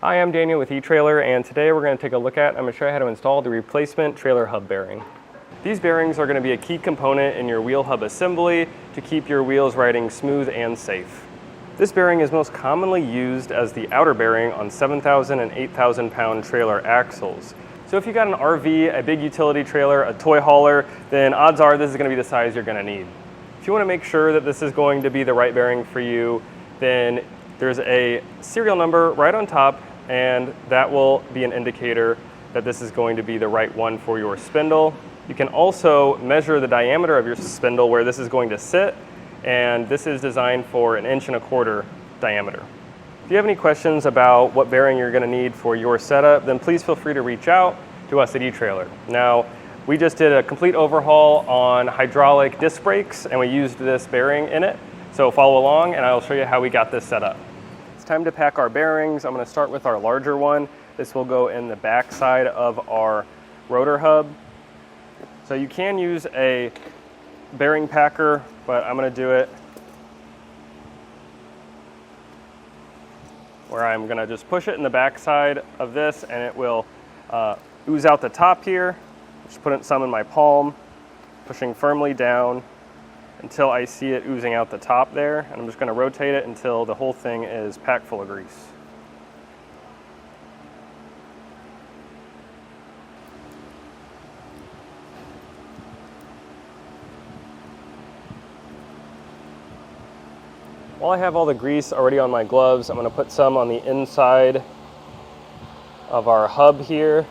Hi, I'm Daniel with etrailer, and today we're going to take a look at, I'm going to show you how to install the replacement trailer hub bearing. These bearings are going to be a key component in your wheel hub assembly to keep your wheels riding smooth and safe. This bearing is most commonly used as the outer bearing on 7,000 and 8,000 pound trailer axles. So if you got an RV, a big utility trailer, a toy hauler, then odds are this is going to be the size you're going to need. If you want to make sure that this is going to be the right bearing for you, then there's a serial number right on top, and that will be an indicator that this is going to be the right one for your spindle. You can also measure the diameter of your spindle where this is going to sit, and this is designed for 1.25 inch diameter. If you have any questions about what bearing you're going to need for your setup, then please feel free to reach out to us at etrailer. Now, we just did a complete overhaul on hydraulic disc brakes, and we used this bearing in it. So follow along and I'll show you how we got this set up. It's time to pack our bearings. I'm going to start with our larger one. This will go in the back side of our rotor hub. So you can use a bearing packer, but I'm going to do it where I'm going to just push it in the back side of this, and it will ooze out the top here. Just put some in my palm, pushing firmly down until I see it oozing out the top there, and I'm just going to rotate it until the whole thing is packed full of grease. While I have all the grease already on my gloves, I'm going to put some on the inside of our hub here.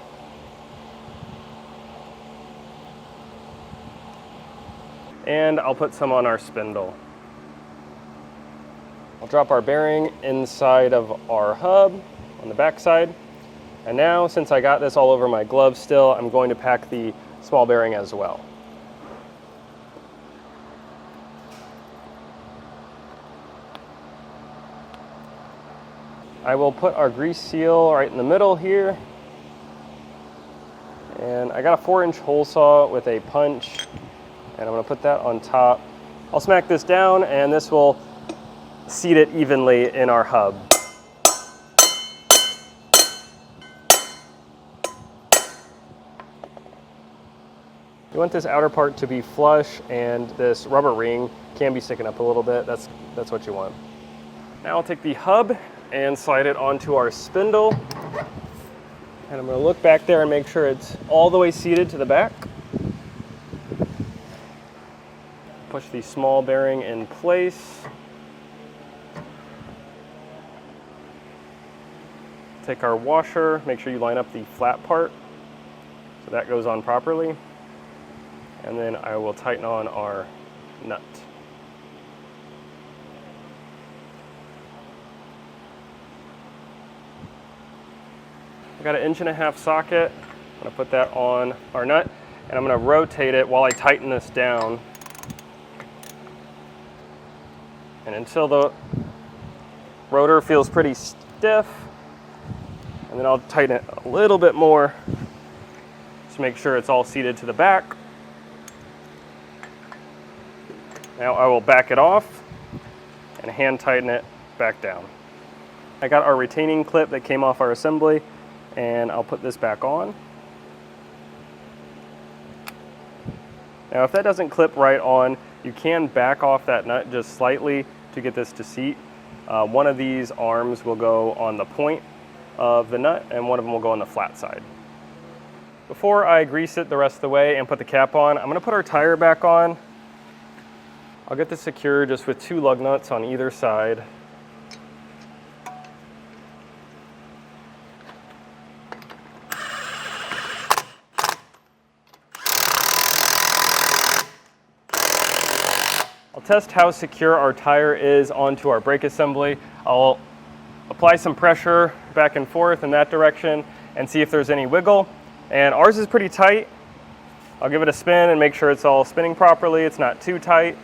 And I'll put some on our spindle. I'll drop our bearing inside of our hub on the back side. And now, since I got this all over my glove still, I'm going to pack the small bearing as well. I will put our grease seal right in the middle here. And I got a 4-inch hole saw with a punch, and I'm going to put that on top. I'll smack this down, and this will seat it evenly in our hub. You want this outer part to be flush, and this rubber ring can be sticking up a little bit. That's what you want. Now I'll take the hub and slide it onto our spindle. And I'm going to look back there and make sure it's all the way seated to the back. Push the small bearing in place. Take our washer, make sure you line up the flat part so that goes on properly. And then I will tighten on our nut. I got an 1.5 inch socket. I'm going to put that on our nut, and I'm going to rotate it while I tighten this down. And until the rotor feels pretty stiff, and then I'll tighten it a little bit more to make sure it's all seated to the back. Now I will back it off and hand tighten it back down. I got our retaining clip that came off our assembly, and I'll put this back on. Now if that doesn't clip right on, you can back off that nut just slightly to get this to seat. One of these arms will go on the point of the nut, and one of them will go on the flat side. Before I grease it the rest of the way and put the cap on, I'm going to put our tire back on. I'll get this secured just with 2 lug nuts on either side. Test how secure our tire is onto our brake assembly. I'll apply some pressure back and forth in that direction and see if there's any wiggle. And ours is pretty tight. I'll give it a spin and make sure it's all spinning properly. It's not too tight.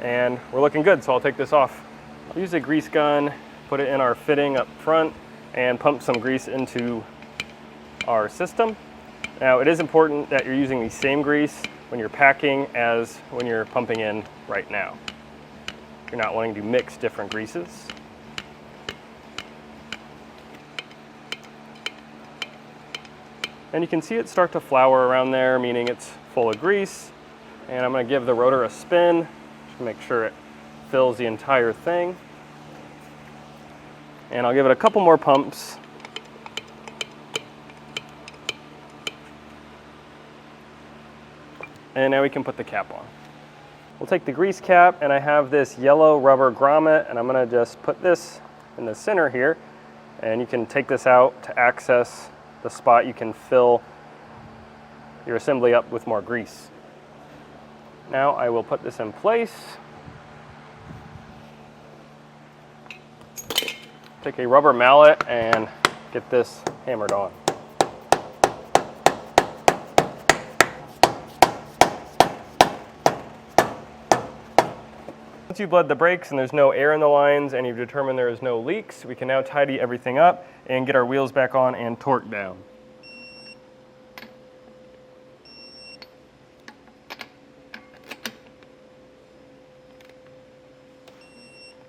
And we're looking good, so I'll take this off. I'll use a grease gun, put it in our fitting up front, and pump some grease into our system. Now, it is important that you're using the same grease when you're packing as when you're pumping in right now. You're not wanting to mix different greases. And you can see it start to flour around there, meaning it's full of grease. And I'm going to give the rotor a spin to make sure it fills the entire thing. And I'll give it a couple more pumps. And now we can put the cap on. We'll take the grease cap, and I have this yellow rubber grommet, and I'm going to just put this in the center here. And you can take this out to access the spot you can fill your assembly up with more grease. Now I will put this in place. Take a rubber mallet and get this hammered on. Once you've bled the brakes and there's no air in the lines and you've determined there is no leaks, we can now tidy everything up and get our wheels back on and torque down.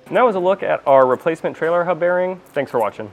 And that was a look at our replacement trailer hub bearing. Thanks for watching.